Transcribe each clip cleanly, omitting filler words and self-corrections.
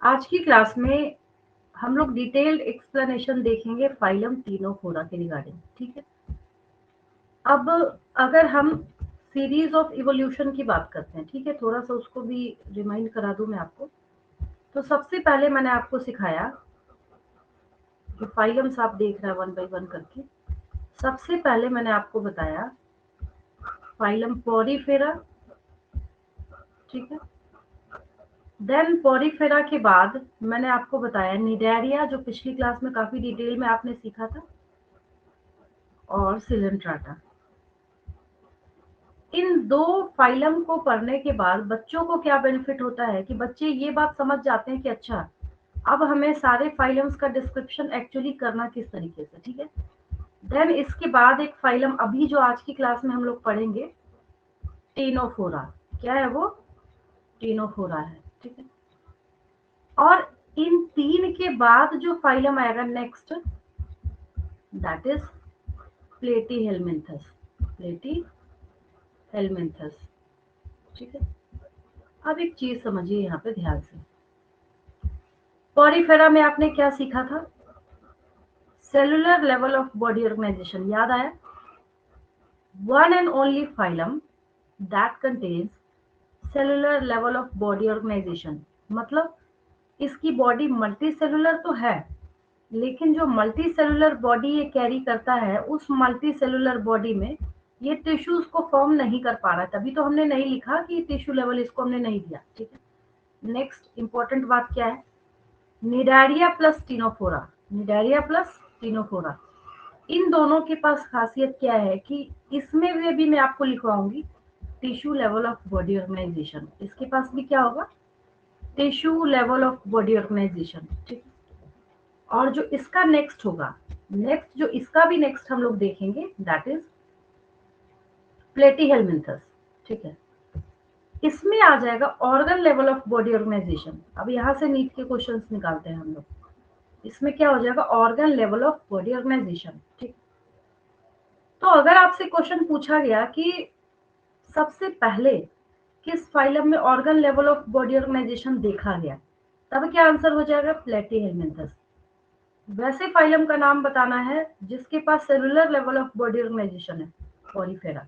आज की क्लास में हम लोग डिटेल्ड एक्सप्लेनेशन देखेंगे फाइलम टीनोफोरा के रिगार्डिंग। ठीक है, अब अगर हम सीरीज ऑफ इवोल्यूशन की बात करते हैं, ठीक है, थोड़ा सा उसको भी रिमाइंड करा दूं मैं आपको। तो सबसे पहले मैंने आपको सिखाया कि फाइलम्स आप देख रहे हैं वन बाय वन करके। सबसे पहले मैंने आपको बताया फाइलम पॉरीफेरा, ठीक है। देन पॉरीफेरा के बाद मैंने आपको बताया निडारिया, जो पिछली क्लास में काफी डिटेल में आपने सीखा था, और सिलेंट्राटा। इन दो फाइलम को पढ़ने के बाद बच्चों को क्या बेनिफिट होता है कि बच्चे ये बात समझ जाते हैं कि अच्छा, अब हमें सारे फाइलम्स का डिस्क्रिप्शन एक्चुअली करना किस तरीके से। ठीक है, देन इसके बाद एक फाइलम अभी जो आज की क्लास में हम लोग पढ़ेंगे, टीनोफोरा। क्या है वो? टीनोफोरा है, ठीक है। और इन तीन के बाद जो फाइलम आएगा नेक्स्ट, दैट इज प्लेटीहेलमिन्थस। प्लेटीहेलमिन्थस, ठीक है। अब एक चीज समझिए यहाँ पे ध्यान से। पॉरीफेरा में आपने क्या सीखा था? Cellular level of body organisation, याद आया? One and only phylum that contains cellular level of body organisation. मतलब इसकी बॉडी मल्टी सेलुलर तो है, लेकिन जो मल्टी सेलुलर बॉडी ये कैरी करता है, उस मल्टी सेलुलर बॉडी में ये टिश्यूज को फॉर्म नहीं कर पा रहा है। तभी तो हमने नहीं लिखा कि टिश्यू लेवल इसको हमने नहीं दिया, ठीक है। नेक्स्ट इंपॉर्टेंट बात क्या है? Cnidaria plus Ctenophora. Cnidaria plus Ctenophora, इन दोनों के पास खासियत क्या है कि इसमें भी मैं आपको लिखवाऊंगी tissue level of body organisation. इसके पास भी क्या होगा? Tissue level of body organisation, ठीक। और जो इसका नेक्स्ट होगा, नेक्स्ट जो इसका भी नेक्स्ट हम लोग देखेंगे, दैट इज प्लेटीहेलमिन्थस, ठीक है। इसमें आ जाएगा organ level of body organisation. अब यहाँ से नीट के क्वेश्चंस निकालते हैं हम लोग। इसमें क्या हो जाएगा? Organ level of body organisation, ठीक। तो अगर आपसे क्वेश्चन पूछा गया कि सबसे पहले किस फाइलम में organ level of body organisation देखा गया, तब क्या आंसर हो जाएगा? प्लेटीहेलमिन्थस। वैसे फाइलम का नाम बताना है जिसके पास cellular level of body organisation है, पॉलीफेरा।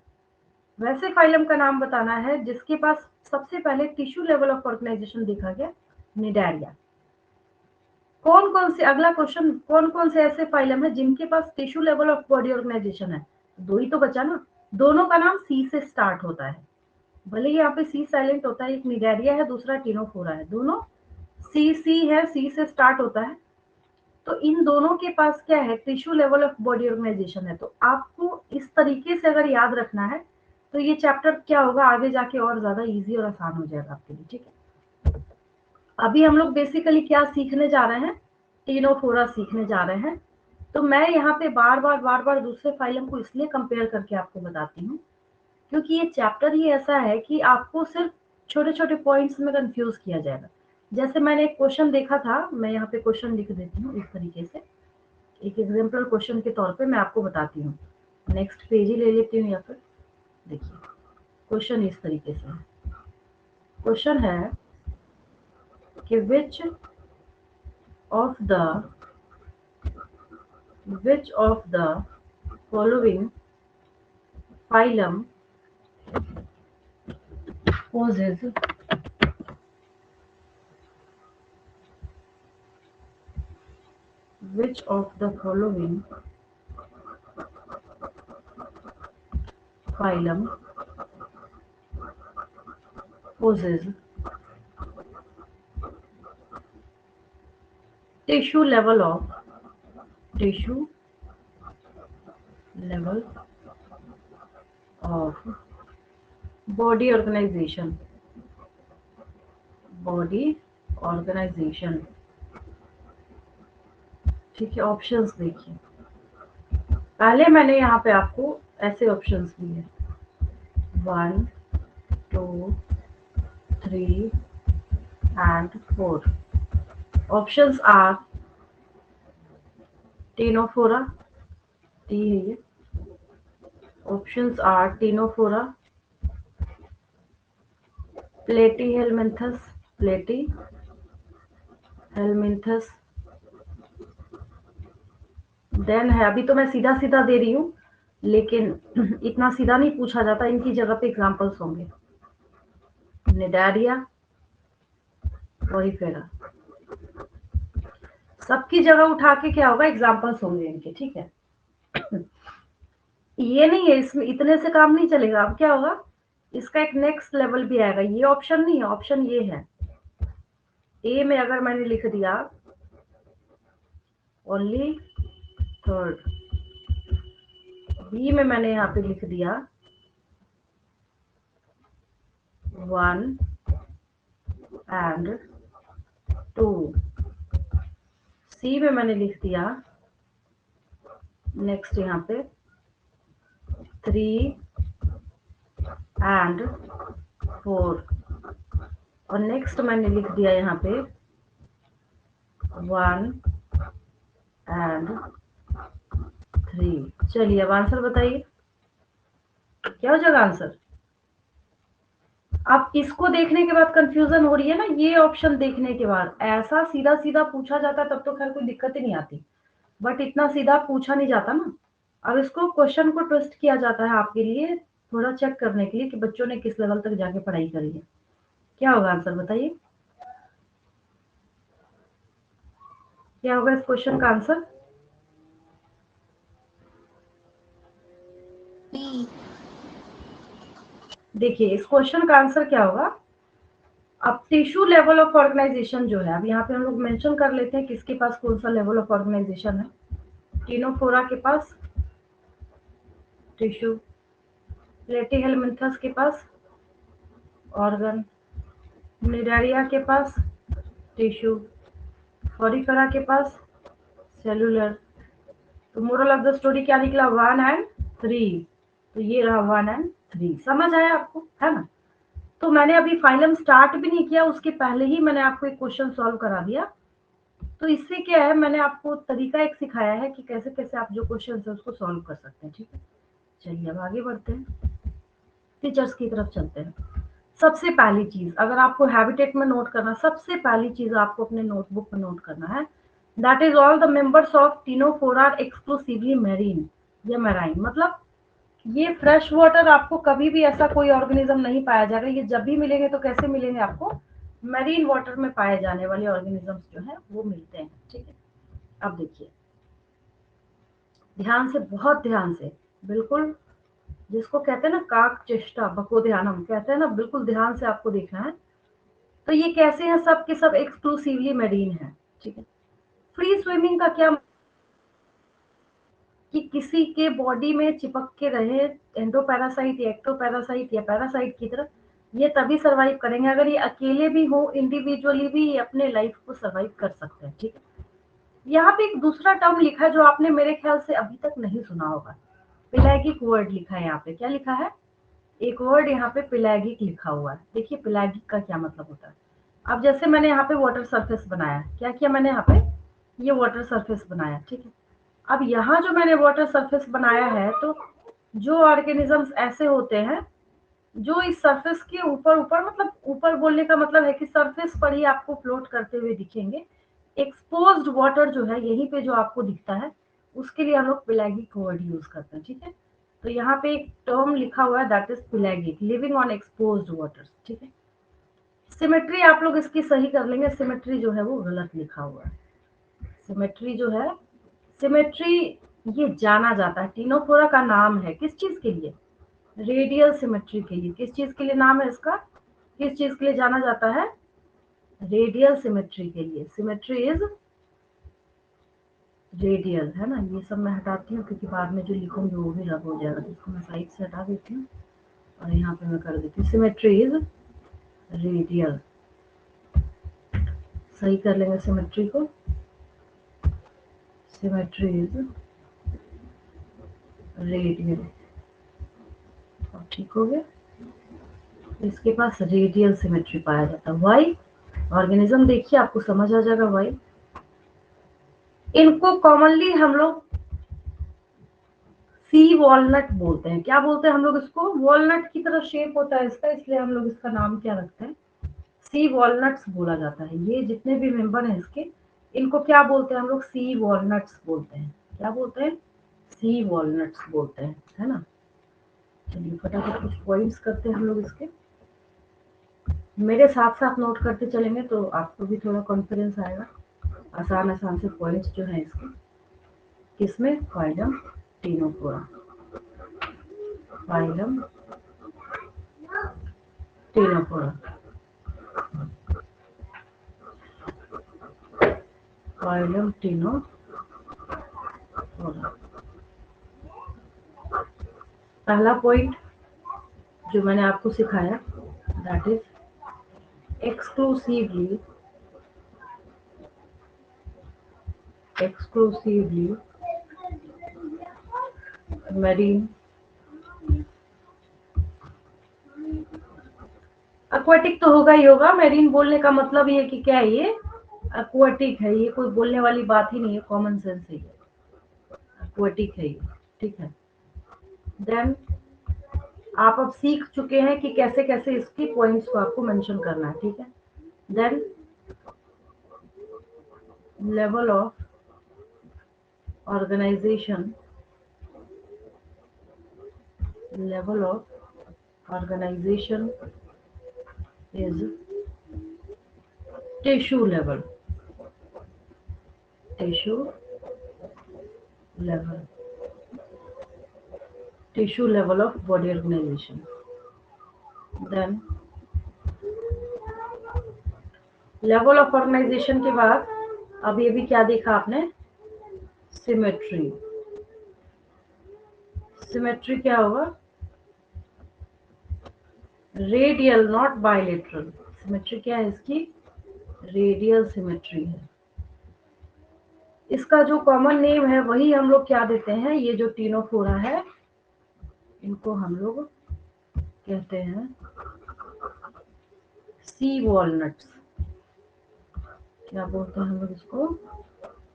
वैसे फाइलम का नाम बताना है जिसके पास सबसे पहले टिश्यू लेवल ऑफ ऑर्गेनाइजेशन देखा गया, निडारिया। कौन कौन से, अगला क्वेश्चन, कौन कौन से ऐसे फाइलम है जिनके पास tissue level of body organisation है? दो ही तो बचा ना। दोनों का नाम सी से स्टार्ट होता है, भले ही यहाँ पे सी साइलेंट होता है। एक निडारिया है, दूसरा टीनोफोरा है, दोनों सी है, सी से स्टार्ट होता है। तो इन दोनों के पास क्या है? Tissue level of body organisation है। तो आपको इस तरीके से अगर याद रखना है तो ये चैप्टर क्या होगा, आगे जाके और ज्यादा इजी और आसान हो जाएगा आपके लिए, ठीक है। अभी हम लोग बेसिकली क्या सीखने जा रहे हैं? टीनोफोरा सीखने जा रहे हैं। तो मैं यहाँ पे बार बार दूसरे फाइलम को इसलिए कंपेयर करके आपको बताती हूँ क्योंकि ये चैप्टर ही ऐसा है कि आपको सिर्फ छोटे छोटे पॉइंट्स में कंफ्यूज किया जाएगा। जैसे मैंने एक क्वेश्चन देखा था, मैं यहाँ पे क्वेश्चन लिख देती हूँ इस तरीके से, एक एग्जाम्पल क्वेश्चन के तौर पे मैं आपको बताती हूँ। नेक्स्ट पेज ही ले लेती हूँ, या फिर देखिए क्वेश्चन इस तरीके से है। क्वेश्चन है कि which of the following phylum poses which of the following phylum poses tissue level of body organization, ठीक है। ऑप्शंस देखिए, पहले मैंने यहाँ पे आपको ऐसे ऑप्शंस दिए, 1 2 3 and 4. Options are Ctenophora, T है ये। Options are Ctenophora, Platyhelminthes, Platy, helminthes, then है, अभी तो मैं सीधा सीधा दे रही हूँ, लेकिन इतना सीधा नहीं पूछा जाता, इनकी जगह पे एग्जांपल्स होंगे। निडारिया, ओरिफेरा, सबकी जगह उठा के क्या होगा, एग्जांपल्स होंगे इनके, ठीक है। ये नहीं है, इसमें इतने से काम नहीं चलेगा। अब क्या होगा, इसका एक नेक्स्ट लेवल भी आएगा। ये ऑप्शन नहीं है, ऑप्शन ये है। ए में अगर मैंने लिख दिया ओनली थर्ड, बी में मैंने यहाँ पे लिख दिया 1 एंड 2, सी में मैंने लिख दिया नेक्स्ट यहाँ पे 3 एंड 4, और नेक्स्ट मैंने लिख दिया यहाँ पे 1 एंड 3। चलिए अब आंसर बताइए, क्या हो जाएगा आंसर। अब इसको देखने के बाद कंफ्यूजन हो रही है ना, ये ऑप्शन देखने के बाद। ऐसा सीधा सीधा पूछा जाता तब तो खैर कोई दिक्कत ही नहीं आती, बट इतना सीधा पूछा नहीं जाता ना। अब इसको क्वेश्चन को ट्विस्ट किया जाता है आपके लिए, थोड़ा चेक करने के लिए कि बच्चों ने किस लेवल तक जाके पढ़ाई करी है। क्या होगा आंसर बताइए, क्या होगा इस क्वेश्चन का आंसर। देखिए इस क्वेश्चन का आंसर क्या होगा। अब टिश्यू लेवल ऑफ ऑर्गेनाइजेशन जो है, अब यहाँ पे हम लोग मेंशन कर लेते हैं किसके पास कौन सा लेवल ऑफ ऑर्गेनाइजेशन है। टिनोफोरा के पास टिश्यू, प्लेटीहेलमिंथस के पास ऑर्गन, निडारिया के पास टिश्यू, फॉरिफेरा के पास सेलुलर। तो मोरल ऑफ द स्टोरी क्या निकला, 1 एंड 3। तो ये रहा 1 एंड 3, समझ आया आपको, है ना। तो मैंने अभी फाइनल स्टार्ट भी नहीं किया, उसके पहले ही मैंने आपको एक क्वेश्चन सॉल्व करा दिया। तो इससे क्या है, मैंने आपको तरीका एक सिखाया है कि कैसे कैसे आप जो क्वेश्चन है उसको सॉल्व कर सकते हैं, ठीक है। चलिए अब आगे बढ़ते हैं, टीचर्स की तरफ चलते हैं। सबसे पहली चीज अगर आपको हैबिटेट में नोट करना, सबसे पहली चीज आपको अपने नोटबुक में नोट करना है, that is all the members of ctenophora are exclusively marine या मैराइन। मतलब ये फ्रेश वाटर, आपको कभी भी ऐसा कोई ऑर्गेनिज्म नहीं पाया जाएगा। ये जब भी मिलेंगे तो कैसे मिलेंगे आपको, मैरीन वाटर में पाए जाने वाले ऑर्गेनिजम्स जो है वो मिलते हैं, ठीक है। अब देखिए ध्यान से, बहुत ध्यान से, बिल्कुल जिसको कहते हैं ना काक चेष्टा बको ध्यानम कहते हैं ना, बिल्कुल ध्यान से आपको देखना है। तो ये कैसे हैं, सब के सब एक्सक्लूसिवली मैरीन है, ठीक है। फ्री स्विमिंग का क्या, कि किसी के बॉडी में चिपक के रहे, एंडोपैरासाइट या एक्टोपैरासाइट या पैरासाइट की तरह, ये तभी सरवाइव करेंगे। अगर ये अकेले भी हो, इंडिविजुअली भी, ये अपने लाइफ को सरवाइव कर सकते हैं, ठीक है। यहाँ पे एक दूसरा टर्म लिखा है जो आपने मेरे ख्याल से अभी तक नहीं सुना होगा, पेलागिक वर्ड लिखा है यहाँ पे। क्या लिखा है, एक वर्ड यहाँ पे पेलागिक लिखा हुआ है। देखिए पेलागिक का क्या मतलब होता है। अब जैसे मैंने यहाँ पे वाटर सरफेस बनाया, क्या किया मैंने यहाँ पे, ये वाटर सरफेस बनाया, ठीक है। अब यहाँ जो मैंने वाटर सरफेस बनाया है, तो जो ऑर्गेनिजम्स ऐसे होते हैं जो इस सरफेस के ऊपर ऊपर, मतलब ऊपर बोलने का मतलब है कि सरफेस पर ही आपको फ्लोट करते हुए दिखेंगे। एक्सपोज्ड वाटर जो है यहीं पे जो आपको दिखता है, उसके लिए हम लोग पेलागिक वर्ड यूज करते हैं, ठीक है। तो यहाँ पे एक टर्म लिखा हुआ है that is पेलागिक, living on exposed waters, ठीक है। सिमेट्री आप लोग इसकी सही कर लेंगे, सिमेट्री जो है वो गलत लिखा हुआ है। सिमेट्री जो है, सिमेट्री ये जाना जाता है, टिनोफोरा का नाम है किस चीज के लिए, रेडियल सिमेट्री के लिए। किस चीज के लिए नाम है इसका, किस चीज के लिए जाना जाता है, रेडियल सिमेट्री के लिए। सिमेट्री इज रेडियल, है ना। ये सब मैं हटाती हूँ क्योंकि बाद में जो लिखूंगी वो भी रब हो जाएगा, तो इसको मैं साइड से हटा देती हूँ और यहाँ पे मैं कर देती हूँ सिमेट्री इज रेडियल। सही कर लेंगे सिमेट्री को, सिमेट्री इज रेडियल, और ठीक हो गया। इसके पास रेडियल सिमेट्री पाया जाता है। वाई, ऑर्गेनिज्म देखिए आपको समझ आ जाएगा वाई। इनको कॉमनली हम लोग सी वॉलनट बोलते हैं। क्या बोलते हैं हम लोग इसको, वॉलनट की तरह शेप होता है इसका, इसलिए हम लोग इसका नाम क्या रखते हैं, सी वॉलनट्स बोला जाता है। ये जितने भी मेंबर हैं इसके, इनको क्या बोलते हैं हम लोग? सी वॉलनट्स बोलते हैं। क्या बोलते हैं? सी वॉलनट्स बोलते हैं, है ना। चलिए फटाफट कुछ पॉइंट्स करते हैं हम लोग इसके। मेरे साथ साथ नोट करते चलेंगे तो आपको भी थोड़ा कॉन्फिडेंस आएगा। आसान आसान से पॉइंट्स जो है इसके, किसमें? Phylum Ctenophora. Phylum Ctenophora. Phylum Ctenophora. पहला पॉइंट जो मैंने आपको सिखाया, that is exclusively marine। aquatic तो होगा ही होगा। मेरीन बोलने का मतलब ये कि क्या है, ये aquatic है। ये कोई बोलने वाली बात ही नहीं है, कॉमन सेंस है ये। aquatic है ये, ठीक है। देन आप अब सीख चुके हैं कि कैसे कैसे इसकी पॉइंट्स को आपको मेंशन करना है, ठीक है। Then level of organisation, level of organization is tissue level। tissue level। tissue level of body organization। then level of organization के बाद अब ये भी क्या देखा आपने? सिमेट्री। सिमेट्री क्या होगा? Radial not bilateral. सिमेट्री क्या है इसकी? रेडियल सिमेट्री है। इसका जो कॉमन नेम है वही हम लोग क्या देते हैं? ये जो टिनोफोरा है, इनको हम लोग कहते हैं सी वॉलनट्स। क्या बोलते हैं हम लोग इसको?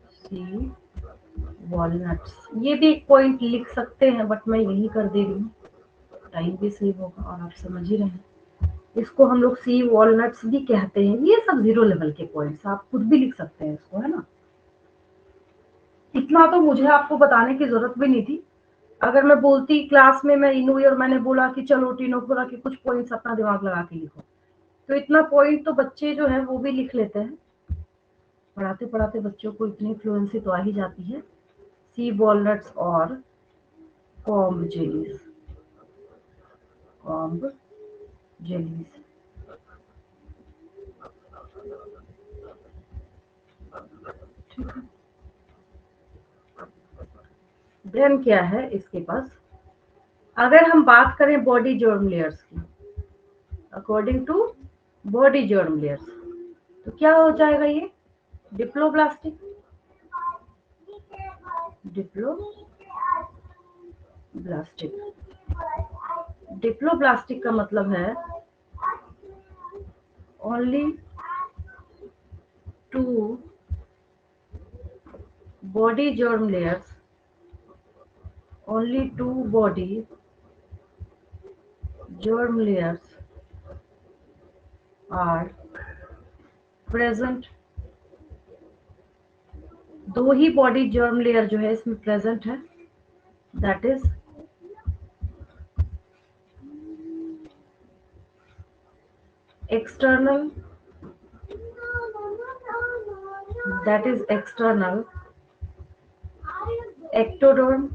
सी वॉलनट्स। ये भी एक पॉइंट लिख सकते हैं, बट मैं यही कर दे रही हूँ, टाइम भी सेव होगा और आप समझ ही रहे हैं। इसको हम लोग सी वॉलनट्स भी कहते हैं। ये सब 0 लेवल के पॉइंट्स, आप खुद भी लिख सकते हैं इसको, है ना। इतना तो मुझे आपको बताने की जरूरत भी नहीं थी। अगर मैं बोलती क्लास में, मैं इन हुई और मैंने बोला कि चलो टिनोफोरा के कुछ पॉइंट्स अपना दिमाग लगा के लिखो, तो इतना पॉइंट तो बच्चे जो है वो भी लिख लेते हैं। पढ़ाते पढ़ाते बच्चों को इतनी फ्लुएंसी तो आ ही जाती है। सी वॉलनट्स और comb jellies. Comb jellies. Then क्या है इसके पास? अगर हम बात करें बॉडी जर्म लेयर्स की, according to body germ layers, तो क्या हो जाएगा ये? डिप्लोब्लास्टिक। डिप्लोब्लास्टिक। डिप्लोब्लास्टिक का मतलब है only two body germ layers, only two body germ layers are present। दो ही बॉडी जर्म लेयर जो है इसमें प्रेजेंट है, that is external. That is external ectoderm.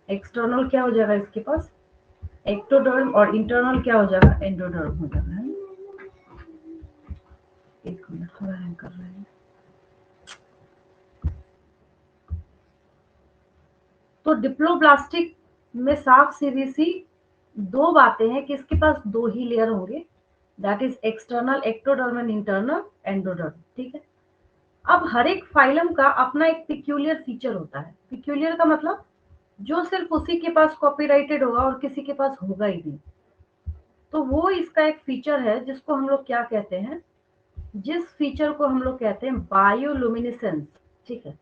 External क्या हो जाएगा इसके पास? एक्टोडर्म। और इंटरनल क्या हो जाएगा? एंडोडर्म हो जाएगा, है। एक मिनट, थोड़ा हैंग कर रहे हैं। तो डिप्लोब्लास्टिक में साफ सीधी सी दो बातें हैं कि इसके पास दो ही लेयर होंगे, that is external ectoderm and internal endoderm, ठीक है। अब हर एक फाइलम का अपना एक पिक्यूलियर फीचर होता है। पिक्यूलियर का मतलब जो सिर्फ उसी के पास कॉपीराइटेड होगा और किसी के पास होगा ही नहीं। तो वो इसका एक फीचर है जिसको हम लोग क्या कहते हैं? जिस फीचर को हम लोग कहते हैं बायोलुमिनेसेंस, ठीक है।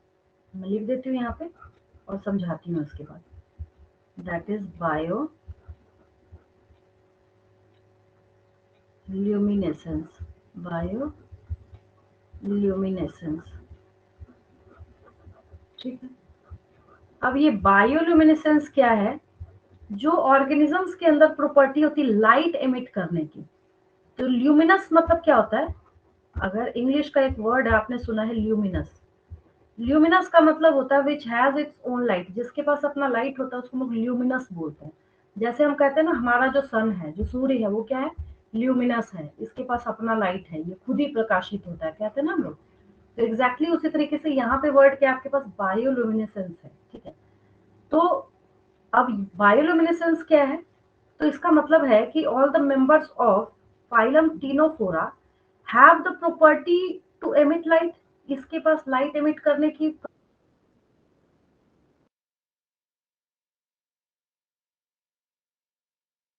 मैं लिख देती हूँ यहाँ पे और समझाती हूँ इसके बाद। That is luminescence, bioluminescence. ठीक है, अब ये बायोल्यूमिनेसेंस क्या है? जो ऑर्गेनिजम्स के अंदर प्रॉपर्टी होती है लाइट एमिट करने की। तो ल्यूमिनस मतलब क्या होता है? अगर इंग्लिश का एक वर्ड है, आपने सुना है ल्यूमिनस। ल्यूमिनस का मतलब होता है which has its own light, जिसके पास अपना लाइट होता है उसको लोग ल्यूमिनस बोलते हैं। जैसे हम कहते हैं ना, हमारा जो सन है, जो सूर्य है, वो क्या है? ल्यूमिनस है, इसके पास अपना लाइट है, ये खुद ही प्रकाशित होता है, कहते हैं ना हम लोग। तो एग्जैक्टली उसी तरीके से यहाँ पे वर्ड क्या, आपके पास बायोल्यूमिनेसेंस है। ठीक है, तो अब बायोल्यूमिनेसेंस क्या है? तो इसका मतलब है कि all the members of phylum ctenophora have the property to emit light. इसके पास लाइट एमिट करने की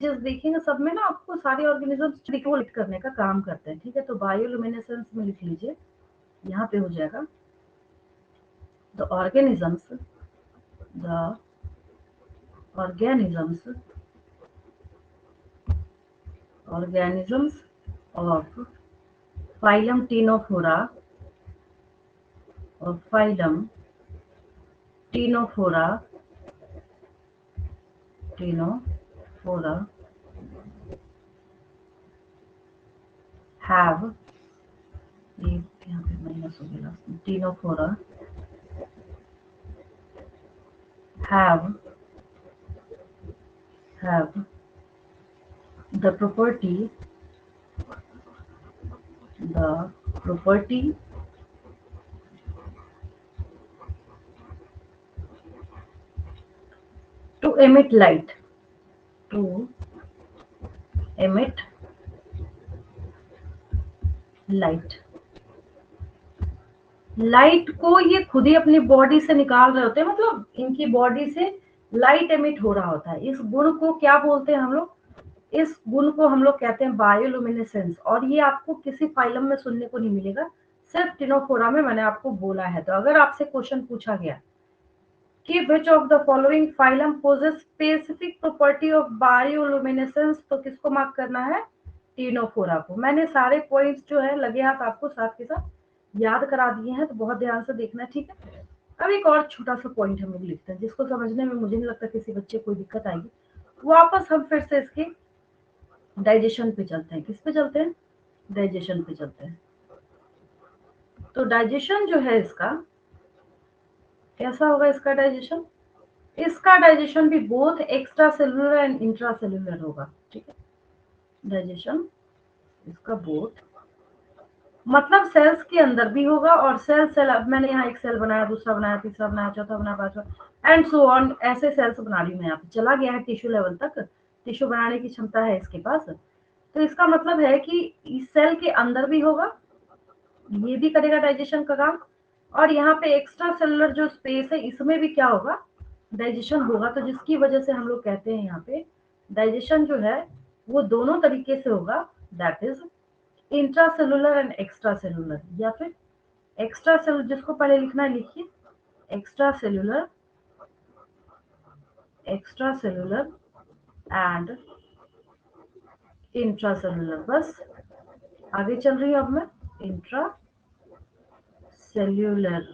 जस्ट देखेंगे सब में ना, आपको सारे ऑर्गेनिजम्स रिकॉल करने का काम करते हैं। ठीक है, तो बायोल्यूमिनेसेंस में लिख लीजिए, यहाँ पे हो जाएगा the organisms, the organisms organisms of phylum Ctenophora और फाइलम टीनोफोरा टीनोफोरा हैव, ये यहाँ पे माइनस हो गया लास्ट में, Ctenophora have the property the property to emit light, to emit light। Light को ये खुद ही अपनी बॉडी से निकाल रहे होते हैं, मतलब इनकी बॉडी से लाइट एमिट हो रहा होता है। इस गुण को क्या बोलते हैं हम लोग? इस गुण को हम लोग कहते हैं बायोल्यूमिनेसेंस। और ये आपको किसी फाइलम में सुनने को नहीं मिलेगा, सिर्फ टिनोफोरा में मैंने आपको बोला है। तो अगर आपसे क्वेश्चन पूछा गया कि which of the following phylum possess specific property of bioluminescence, तो किसको मार्क करना है? टीनोफोरा को। मैंने सारे पॉइंट्स जो है लगे हाथ आपको साथ के साथ याद करा दिए हैं, तो बहुत ध्यान से देखना। ठीक है, अब एक और छोटा सा पॉइंट हम लोग लिखते हैं, जिसको समझने में मुझे नहीं लगता किसी बच्चे को दिक्कत आएगी। वापस हम फिर से इसके डाइजेशन पे चलते हैं। किस पे चलते हैं? डाइजेशन पे चलते हैं। तो डाइजेशन जो है इसका, कैसा होगा इसका डाइजेशन? इसका डाइजेशन भी both extra cellular and intra cellular होगा। ठीक है, डाइजेशन इसका बोथ मतलब सेल्स के अंदर भी होगा, और सेल सेल, अब मैंने यहाँ एक सेल बनाया, दूसरा बनाया, तीसरा बनाया, चौथा बनाया, पांचवा एंड सो ऑन, ऐसे सेल्स बना रही हूँ मैं। यहाँ पे चला गया है टिश्यू लेवल तक, टिश्यू बनाने की क्षमता है इसके पास। तो इसका मतलब है कि इस सेल के अंदर भी होगा, ये भी करेगा डाइजेशन का काम, और यहाँ पे एक्स्ट्रा सेलुलर जो स्पेस है इसमें भी क्या होगा? डाइजेशन होगा। तो जिसकी वजह से हम लोग कहते हैं यहाँ पे डाइजेशन जो है वो दोनों तरीके से होगा, that is intra cellular and extra cellular. या फिर एक्स्ट्रा सेलुलर, जिसको पहले लिखना है लिखिए, extra cellular, extra cellular and intra cellular. बस आगे चल रही हूँ अब मैं, इंट्रा सेल्यूलर।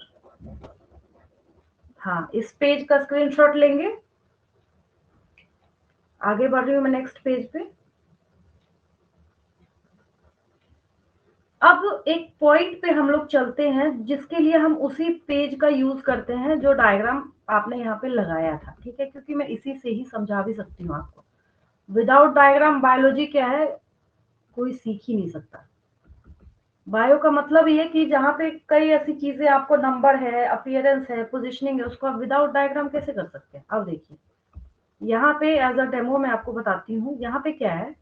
हाँ, इस पेज का स्क्रीनशॉट लेंगे, आगे बढ़ रही हूँ मैं नेक्स्ट पेज पे। अब एक पॉइंट पे हम लोग चलते हैं, जिसके लिए हम उसी पेज का यूज करते हैं जो डायग्राम आपने यहाँ पे लगाया था। ठीक है, क्योंकि मैं इसी से ही समझा भी सकती हूँ आपको। विदाउट डायग्राम बायोलॉजी क्या है, कोई सीख ही नहीं सकता। बायो का मतलब ये कि जहाँ पे कई ऐसी चीजें, आपको नंबर है, अपीयरेंस है, पोजिशनिंग है, उसको आप विदाउट डायग्राम कैसे कर सकते हैं? अब देखिए, यहाँ पे एज अ डेमो मैं आपको बताती हूँ। यहाँ पे क्या है,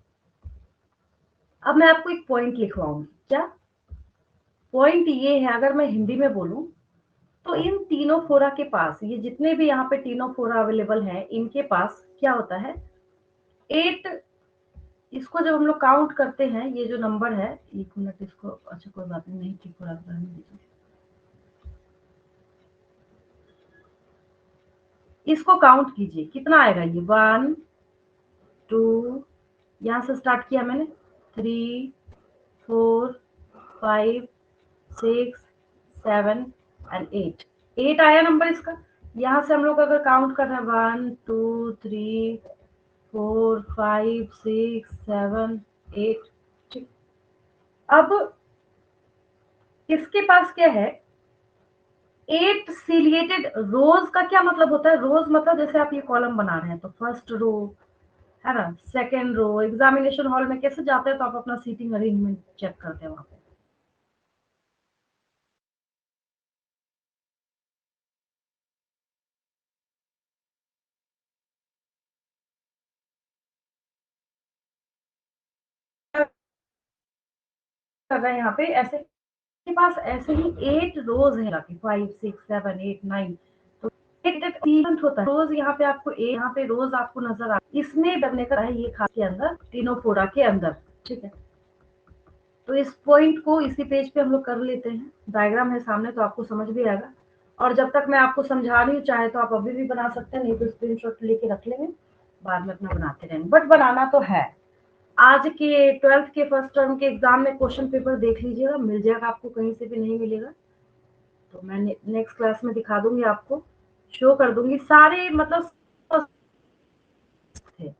अब मैं आपको एक पॉइंट लिखवाऊंगी। क्या पॉइंट? ये है, अगर मैं हिंदी में बोलूं तो इन तीनों फोरा के पास, ये जितने भी यहाँ पे तीनों फोरा अवेलेबल हैं, इनके पास क्या होता है? 8। इसको जब हम लोग काउंट करते हैं, ये जो नंबर है, एक मिनट इसको, अच्छा कोई बात नहीं, ठीक हो रहा है, इसको काउंट कीजिए, कितना आएगा ये? 1 2, यहाँ से स्टार्ट किया मैंने, 3 4 5 6 7 एंड 8 आया नंबर इसका। यहाँ से हम लोग अगर काउंट कर रहे हैं 1 2 3 4 5 6 7 8, ठीक। अब इसके पास क्या है, 8 सीलिएटेड रोज का क्या मतलब होता है? रोज मतलब जैसे आप ये कॉलम बना रहे हैं तो फर्स्ट रो है ना, सेकेंड रो। एग्जामिनेशन हॉल में कैसे जाते हैं तो आप अपना सीटिंग अरेंजमेंट चेक करते हैं वहां पे। कर रहे हैं यहाँ पे ऐसे, के पास ऐसे ही 8 रोज है, 5 6 7 8 9। तो एक सीक्वेंस होता है रोज। यहाँ पे आपको यहाँ पे रोज आपको नजर आ, इसमें बनने का है ये खास के अंदर, टिनोफोरा के अंदर, ठीक है। तो इस पॉइंट को इसी पेज पे हम लोग कर लेते हैं। डायग्राम है सामने तो आपको समझ भी आएगा। और जब तक मैं आपको समझा रही हूँ, चाहे तो आप अभी भी बना सकते हैं, नहीं तो स्क्रीनशॉट लेके रख लेंगे, बाद में अपना बनाते रहेंगे, बट बनाना तो है। आज के 12th के फर्स्ट टर्म के एग्जाम में क्वेश्चन पेपर देख लीजिएगा, मिल जाएगा आपको, कहीं से भी नहीं मिलेगा। तो मैं नेक्स्ट क्लास में दिखा दूंगी आपको, शो कर दूंगी सारे, मतलब थे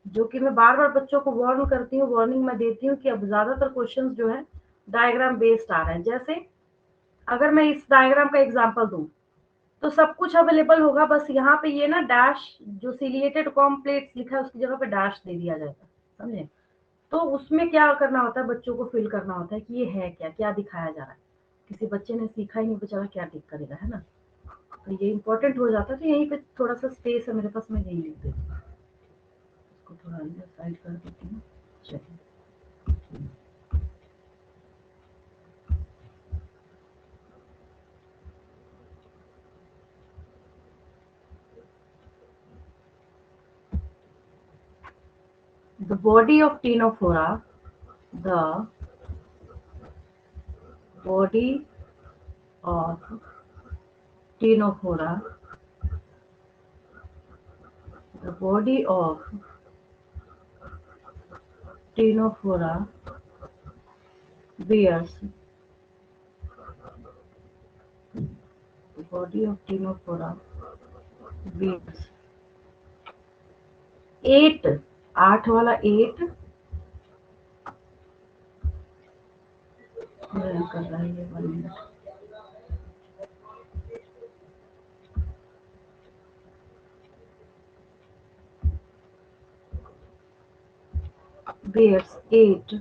जो कि मैं बार बार बच्चों को वार्न करती हूँ, वार्निंग मैं देती हूँ कि अब ज्यादातर क्वेश्चंस जो है डायग्राम बेस्ड आ रहे हैं। जैसे अगर मैं इस डायग्राम का एग्जांपल दूं तो सब कुछ अवेलेबल होगा, बस यहाँ पे ये ना डैश जो सिलिएटेड कॉम्प्लेक्स लिखा है उसकी जगह पे डैश दे दिया जाएगा, समझे? तो उसमें क्या करना होता है, बच्चों को फिल करना होता है कि ये है क्या, क्या दिखाया जा रहा है। किसी बच्चे ने सीखा ही नहीं बेचारा, क्या टिक करेगा, है ना? तो ये इंपॉर्टेंट हो जाता है। तो यहीं पे थोड़ा सा स्पेस है मेरे पास, मैं यही लिख देती हूँ, इसको थोड़ा अंदर साइड कर देती हूँ। चलिए, the body of Ctenophora, the body of Ctenophora, the body of Ctenophora bears, the body of Ctenophora bears 8, 8 वाला 8 कर रहा है ये 1 मिनट, bears 8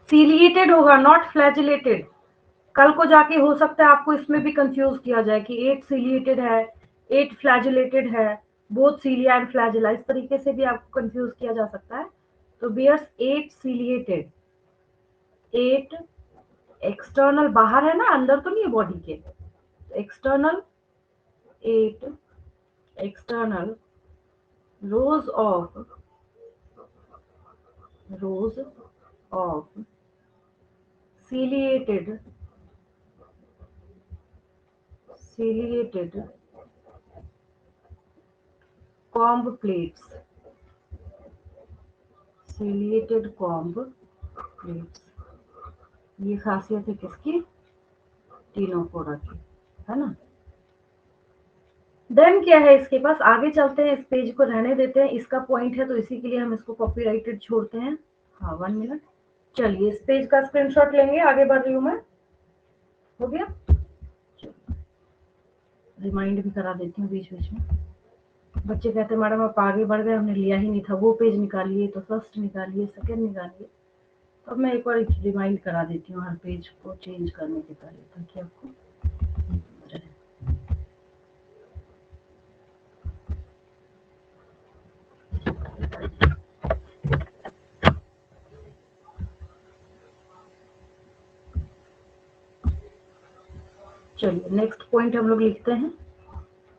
सीलिएटेड होगा, नॉट फ्लैजिलेटेड। कल को जाके हो सकता है आपको इसमें भी कंफ्यूज किया जाए कि 8 सीलिएटेड है, 8 फ्लैजिलेटेड है, बोथ सीलिया एंड फ्लैजिला, इस तरीके से भी आपको कंफ्यूज किया जा सकता है। तो बियर्स 8 सीलिएटेड, 8 एक्सटर्नल, बाहर है ना, अंदर तो नहीं है बॉडी के, external 8 external rose of ciliated comb plates, ciliated comb plates, ये खासियत है किसकी? टिनोफोरा की, है ना? देन क्या है इसके पास, आगे चलते हैं, इस पेज को रहने देते हैं, इसका पॉइंट है तो इसी के लिए हम इसको कॉपीराइटेड छोड़ते हैं। हाँ 1 मिनट, चलिए इस पेज का स्क्रीनशॉट लेंगे, आगे बढ़ रही हूँ मैं। हो गया, रिमाइंड भी करा देती हूँ बीच बीच में। बच्चे कहते मैडम आप आगे बढ़ गए, हमने लिया ही नहीं था, वो पेज निकालिए, तो फर्स्ट निकालिए, सेकंड निकालिए। तो मैं एक बार रिमाइंड करा देती हूँ हर पेज को चेंज करने के पहले, ताकि आपको चलिए नेक्स्ट पॉइंट हम लोग लिखते हैं,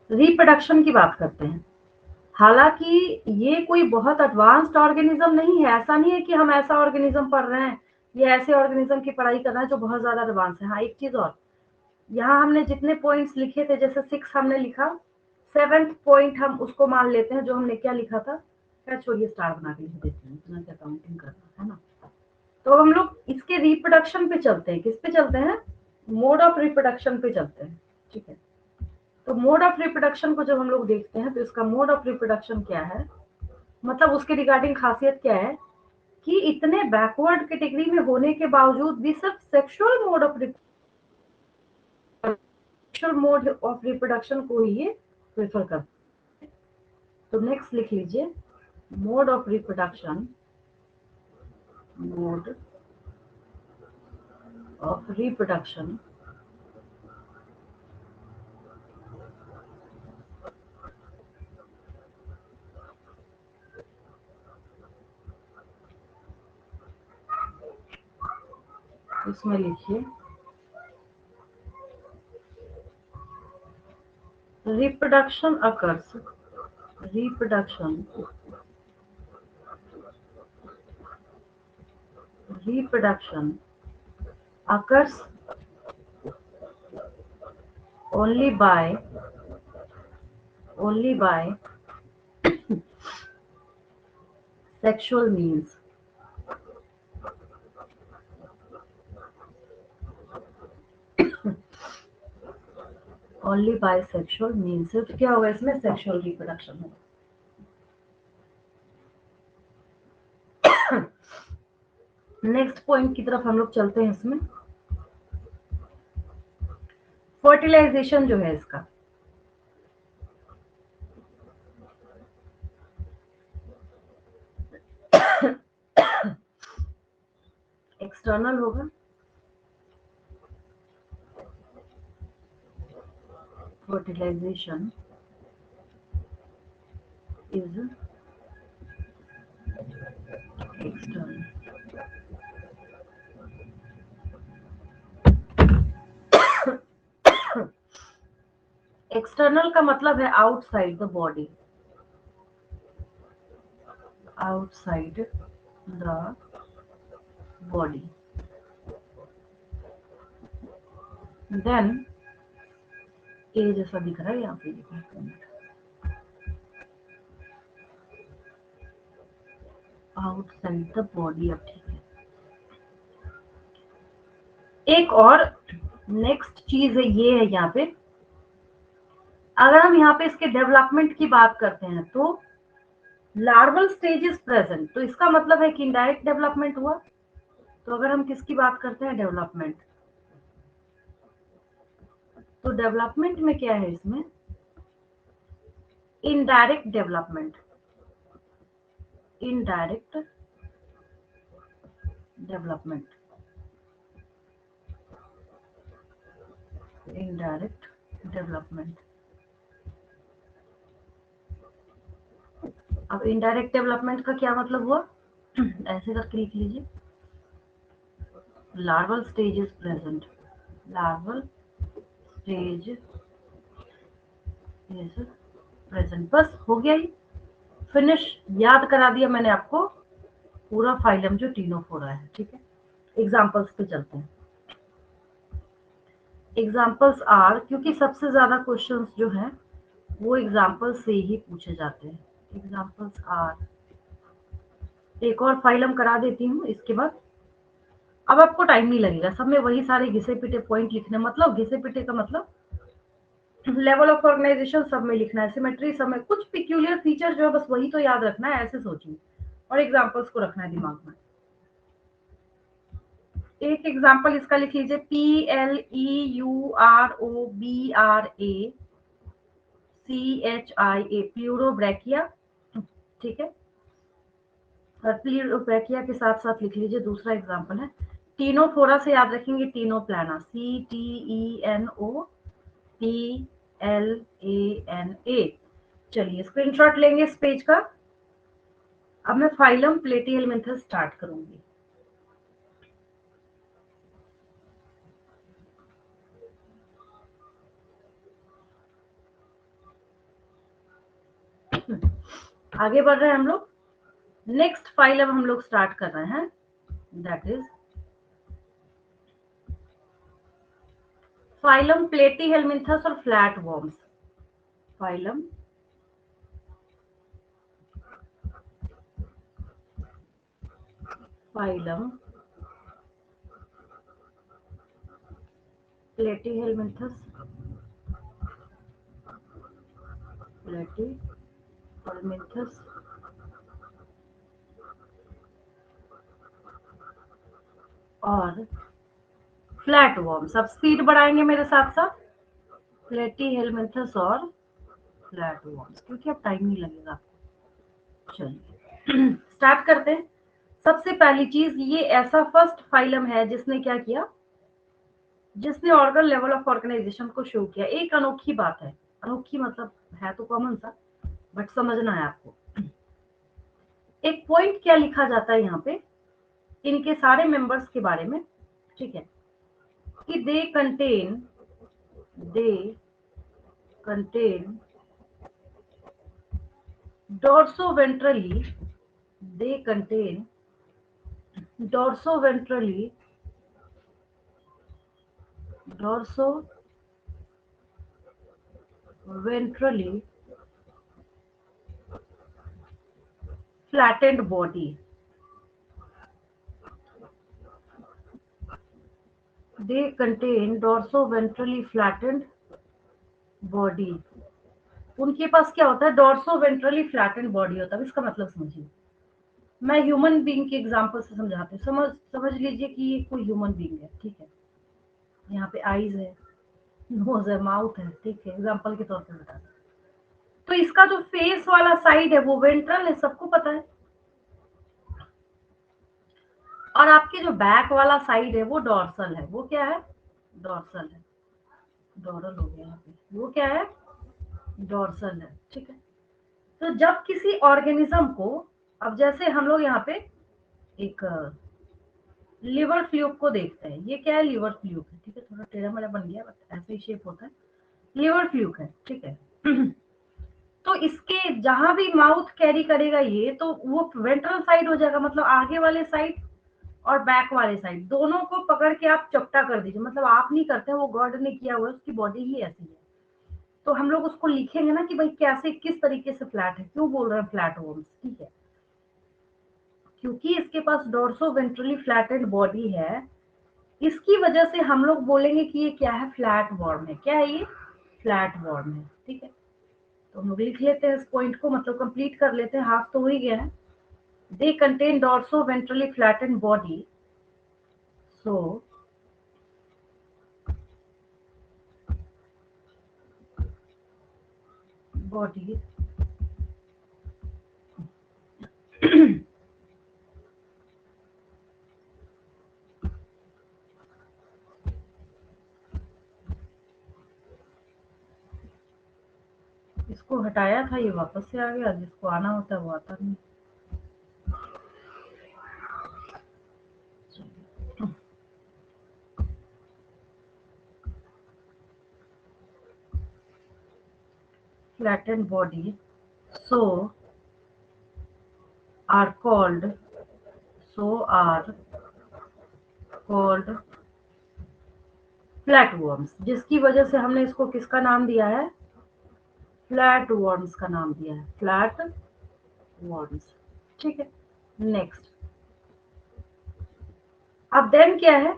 रिप्रोडक्शन की बात करते हैं। हालांकि ये कोई बहुत एडवांस्ड ऑर्गेनिज्म नहीं है, ऐसा नहीं है कि हम ऐसा ऑर्गेनिज्म पढ़ रहे हैं, ये ऐसे ऑर्गेनिज्म की पढ़ाई कर रहे हैं जो बहुत ज्यादा एडवांस है। हाँ एक चीज और, यहाँ हमने जितने पॉइंट्स लिखे थे, जैसे 6 हमने लिखा, 7th पॉइंट हम उसको मान लेते हैं जो हमने क्या लिखा था, क्या, छोड़िए स्टार बना के लिख देती हूँ, इतना क्या काउंटिंग करना है ना। तो हम लोग इसके रिप्रोडक्शन पे चलते हैं, किस पे चलते हैं, मोड ऑफ रिप्रोडक्शन पे चलते हैं, ठीक है। तो मोड ऑफ रिप्रोडक्शन को जब हम लोग देखते हैं तो इसका मोड ऑफ रिप्रोडक्शन क्या है, मतलब उसके रिगार्डिंग खासियत क्या है कि इतने बैकवर्ड कैटेगरी में होने के बावजूद भी सिर्फ सेक्सुअल मोड ऑफ रिप्रोडक्शन को ही ये प्रेफर करते हैं। तो नेक्स्ट लिख लीजिए, mode of reproduction, mode of reproduction इसमें लिखिए reproduction occurs, reproduction reproduction occurs only by sexual means, only by sexual means। सिर्फ क्या होगा इसमें, सेक्सुअल रिप्रोडक्शन होगा। नेक्स्ट पॉइंट की तरफ हम लोग चलते हैं। इसमें फर्टिलाइजेशन जो है इसका, एक्सटर्नल होगा, fertilization is external। एक्सटर्नल का मतलब है outside the body, outside the body. Then a जैसा दिख रहा है यहाँ पे, आउटसाइड द बॉडी। अब ठीक है, एक और नेक्स्ट चीज है, ये है यहाँ पे, अगर हम यहाँ पे इसके डेवलपमेंट की बात करते हैं तो लार्वल स्टेज इज प्रेजेंट, तो इसका मतलब है कि इनडायरेक्ट डेवलपमेंट हुआ। तो अगर हम किसकी बात करते हैं, डेवलपमेंट, तो डेवलपमेंट में क्या है इसमें, indirect development, indirect development, indirect development. अब इनडायरेक्ट डेवलपमेंट का क्या मतलब हुआ, ऐसे करके लिख लीजिए, larval stage is present, larval stage is present. बस हो गया ही, फिनिश। याद करा दिया मैंने आपको पूरा फाइलम जो टीनोफोरा है, ठीक है। एग्जांपल्स पे चलते हैं। एग्जाम्पल्स आर, क्योंकि सबसे ज्यादा क्वेश्चंस जो हैं वो एग्जाम्पल से ही पूछे जाते हैं। एग्जाम्पल्स आर, एक और फाइलम करा देती हूँ इसके बाद। अब आपको टाइम नहीं लगेगा, सब में वही सारे घिसे पिटे पॉइंट लिखने, मतलब घिसे पिटे का मतलब लेवल ऑफ ऑर्गेनाइजेशन सब में लिखना है, सिमेट्री सब में, कुछ पिक्यूलियर फीचर जो है बस वही तो याद रखना है, ऐसे सोचिए, और एग्जाम्पल्स को रखना है दिमाग में। एक एग्जाम्पल इसका लिख लीजिए, PLEUROBRACHIA, प्लूरोब्रैकिया, ठीक है। और प्लूरोब्रैकिया के साथ साथ लिख लीजिए दूसरा एग्जाम्पल है टीनोफोरा, से याद रखेंगे टीनोप्लाना, CTENOPLANA। चलिए स्क्रीनशॉट लेंगे इस पेज का। अब मैं फाइलम प्लेटिहेलमिन्थस स्टार्ट करूंगी। आगे बढ़ रहे हैं हम लोग, नेक्स्ट फाइलम हम लोग स्टार्ट कर रहे हैं, दैट इज फाइलम प्लेटिहेलमिन्थस और फ्लैट वर्म्स। फाइलम फाइलम प्लेटीहेलमिन्थस, प्लेटीहेलमिन्थस और फ्लैट वॉर्म्स। अब स्पीड बढ़ाएंगे मेरे साथ साथ, प्लेटीहेलमिन्थस और फ्लैट वॉर्म्स, क्योंकि अब टाइम नहीं लगेगा। चलिए स्टार्ट करते हैं। सबसे पहली चीज, ये ऐसा फर्स्ट फाइलम है जिसने क्या किया, जिसने ऑर्गन लेवल ऑफ ऑर्गेनाइजेशन को शो किया। एक अनोखी बात है, अनोखी मतलब है तो कॉमन सा, बट समझना है आपको। एक पॉइंट क्या लिखा जाता है यहाँ पे इनके सारे मेंबर्स के बारे में, ठीक है, कि they contain dorsoventrally, they contain dorsoventrally flattened body. They contain dorsoventrally flattened body. उनके पास क्या होता है, डोर्सोवेंट्रली फ्लैटेंड बॉडी होता है। इसका मतलब समझिए, मैं ह्यूमन बीइंग के एग्जांपल से समझाती हूँ। समझ लीजिए कि ये कोई ह्यूमन बीइंग है, ठीक है, यहाँ पे आईज है, नोज है, माउथ है, ठीक है, एग्जांपल के तौर पे बता। तो इसका जो फेस वाला साइड है वो वेंट्रल है, सबको पता है, और आपके जो बैक वाला साइड है वो डॉर्सल है। वो क्या है, डॉर्सल है, डॉरल हो गया यहाँ पे, वो क्या है, डॉर्सल है, ठीक है। तो जब किसी ऑर्गेनिज्म को, अब जैसे हम लोग यहाँ पे एक लिवर फ्लूक को देखते हैं, ये क्या है, लिवर फ्लूक है, ठीक है, थोड़ा टेढ़ा मेढ़ा बन गया बट ऐसे ही शेप होता है, लिवर फ्लूक है, ठीक है। तो इसके जहां भी माउथ कैरी करेगा ये, तो वो वेंट्रल साइड हो जाएगा, मतलब आगे वाले साइड और बैक वाले साइड दोनों को पकड़ के आप चपटा कर दीजिए। मतलब आप नहीं करते, वो गॉड ने किया हुआ है, उसकी बॉडी ही ऐसी है। तो हम लोग उसको लिखेंगे ना कि भाई कैसे, किस तरीके से फ्लैट है, क्यों बोल रहे हैं फ्लैट वॉर्म्स, ठीक है, क्योंकि इसके पास डोर्सोवेंट्रली फ्लैटेड बॉडी है। इसकी वजह से हम लोग बोलेंगे कि ये क्या है, फ्लैट वॉर्म है। क्या है ये, फ्लैट वॉर्म है, ठीक है। तो हम लोग लिख लेते हैं इस पॉइंट को, मतलब कंप्लीट कर लेते हैं, हाफ तो हो ही गया है। They contain dorsoventrally flattened body, so body इसको हटाया था, ये वापस से आ गया, जिसको आना होता है वो आता नहीं। flattened body so are called flat worms, जिसकी वजह से हमने इसको किसका नाम दिया है, फ्लैट वर्म्स का नाम दिया है, फ्लैट वर्म्स, ठीक है। नेक्स्ट, अब देन क्या है,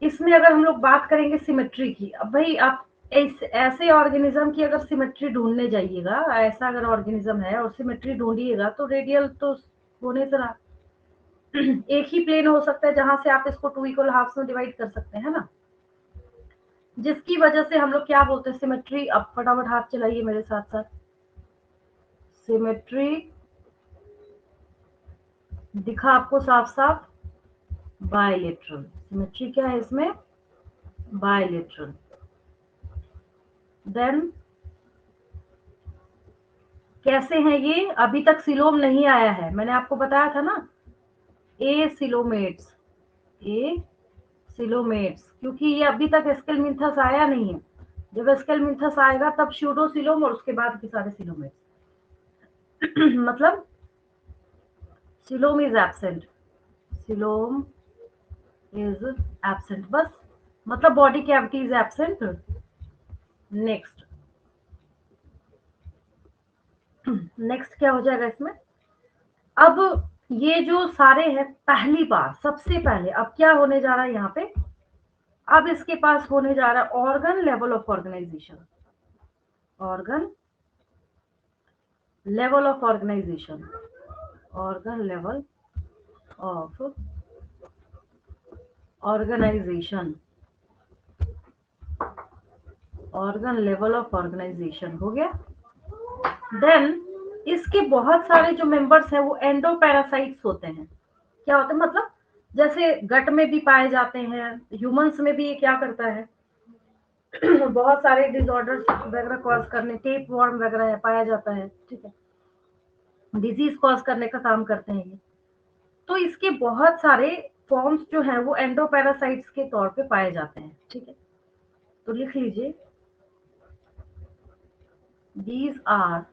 इसमें अगर हम लोग बात करेंगे सिमेट्री की। अब भाई आप ऐसे ऑर्गेनिज्म की अगर सिमेट्री ढूंढने जाइएगा, ऐसा अगर ऑर्गेनिज्म है और सिमेट्री ढूंढिएगा, तो रेडियल तो होने से ना एक ही प्लेन हो सकता है जहां से आप इसको 2 इक्वल हाफ्स में डिवाइड कर सकते हैं ना, जिसकी वजह से हम लोग क्या बोलते हैं, सिमेट्री। अब फटाफट हाथ चलाइए मेरे साथ साथ, सिमेट्री दिखा आपको साफ साफ, बायलेटरल सिमेट्री क्या है इसमें, बायलेटरल। देन कैसे हैं ये, अभी तक सिलोम नहीं आया है, मैंने आपको बताया था ना, ए सिलोमेट्स, ए सिलोमेट्स, क्योंकि ये अभी तक एस्केलमिंथस आया नहीं है। जब एस्केलमिंथस आएगा तब स्यूडोसिलोम और उसके बाद के सारे सिलोमेट्स। मतलब coelom is absent, coelom is absent, बस मतलब body cavity is absent. Next, next क्या हो जाएगा इसमें, अब ये जो सारे हैं पहली बार सबसे पहले, अब क्या होने जा रहा है यहाँ पे, अब इसके पास होने जा रहा है organ level of organisation, organ level of organisation, organ level of organisation, organ level of organisation हो गया। देन इसके बहुत सारे जो मेंबर्स हैं वो एंडोपैरासाइट्स होते हैं। क्या होता है मतलब, जैसे गट में भी पाए जाते हैं, ह्यूमंस में भी ये क्या करता है बहुत सारे डिसऑर्डर्स वगैरह कॉज करने, टेप वॉर्म वगैरह पाया जाता है, ठीक है, डिजीज कॉज करने का काम करते हैं ये। तो इसके बहुत सारे फॉर्म्स जो हैं वो एंडोपैरासाइट्स के तौर पे पाए जाते हैं, ठीक है। तो लिख लीजिए, these are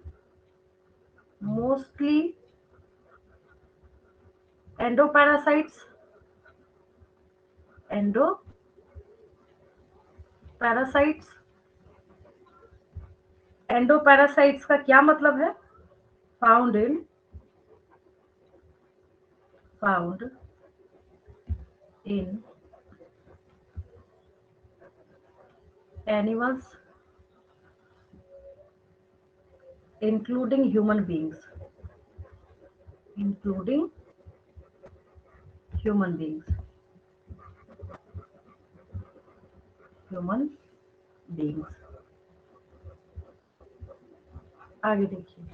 mostly endoparasites, endoparasites, endoparasites का क्या मतलब है, found in animals including human beings, including human beings, human beings। आगे देखिए,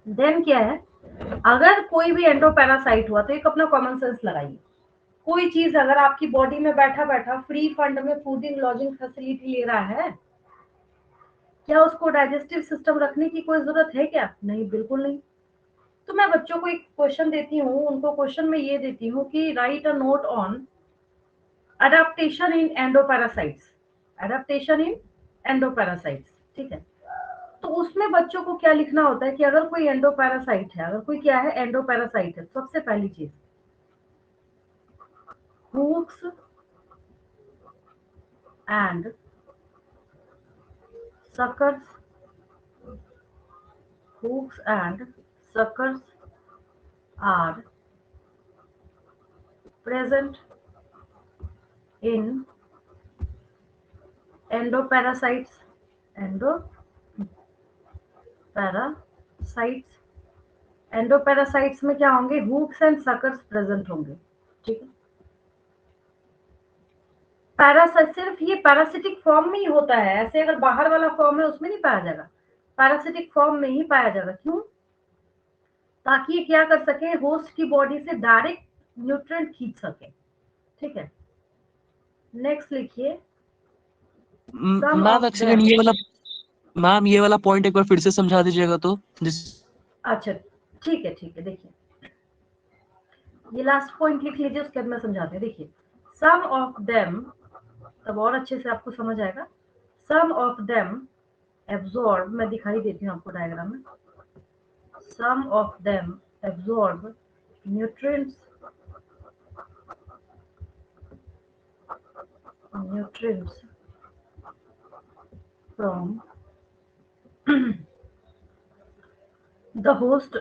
देन क्या है, अगर कोई भी एंडोपैरासाइट हुआ तो एक अपना कॉमन सेंस लगाइए। कोई चीज अगर आपकी बॉडी में बैठा बैठा फ्री फंड में फूडिंग लॉजिंग फैसिलिटी ले रहा है, क्या उसको डाइजेस्टिव सिस्टम रखने की कोई जरूरत है क्या? नहीं, बिल्कुल नहीं। तो मैं बच्चों को एक क्वेश्चन देती हूँ, उनको क्वेश्चन में ये देती हूँ कि right a note on adaptation in endoparasites, adaptation in endoparasites, ठीक है। तो उसमें बच्चों को क्या लिखना होता है कि अगर कोई एंडोपैरासाइट है, अगर कोई क्या है एंडोपैरासाइट है, सबसे पहली चीज hooks and suckers, hooks and suckers are present in endoparasites, endoparasites, endoparasites में क्या होंगे, हुक्स एंड सकर्स प्रेजेंट होंगे, ठीक है। पैरासाइट सिर्फ ये पैरासिटिक फॉर्म में ही होता है, ऐसे अगर बाहर वाला फॉर्म है उसमें नहीं पाया जाएगा, पैरासिटिक फॉर्म में ही पाया जाएगा। क्यों? ताकि ये क्या कर सके, होस्ट की बॉडी से डायरेक्ट न्यूट्रिएंट खींच सके, ठीक है। नेक्स्ट लिखिए, मैम एक सेकंड, ये वाला पॉइंट एक बार फिर से समझा दीजिएगा तो अच्छा ठीक है, ठीक है, देखिए ये लास्ट पॉइंट लिख लीजिए, उसके बाद मैं समझाती हूँ। देखिए, सम ऑफ देम, तब और अच्छे से आपको समझ आएगा। सम ऑफ देम एब्जॉर्ब, मैं दिखाई देती हूँ आपको डायग्राम में, some of them absorb nutrients from the host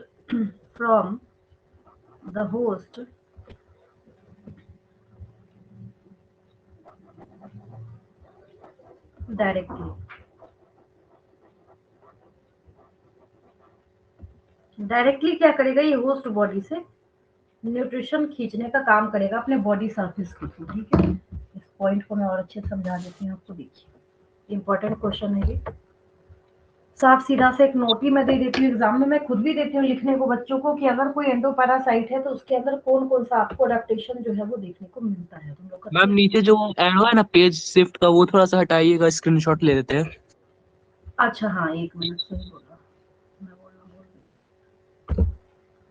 from the host directly, directly क्या करेगा, ये होस्ट बॉडी से न्यूट्रिशन खींचने का काम करेगा अपने बॉडी सरफेस के थ्रू, ठीक है। इस पॉइंट को मैं और अच्छे से समझा देती हूँ आपको। देखिए, इंपॉर्टेंट क्वेश्चन है ये, साफ सीधा से एक नोट ही मैं दे देती हूँ एग्जाम में, मैं खुद भी देती हूँ लिखने को बच्चों को कि अगर कोई एंडोपैरासाइट है तो उसके अंदर कौन कौन सा आपको अडेप्टेशन जो है वो देखने को मिलता है। तुम लोग मैम नीचे जो एरो है ना पेज शिफ्ट का, वो थोड़ा सा हटाइएगा, स्क्रीनशॉट ले लेते हैं। अच्छा हाँ, एक मिनट, सही बोला,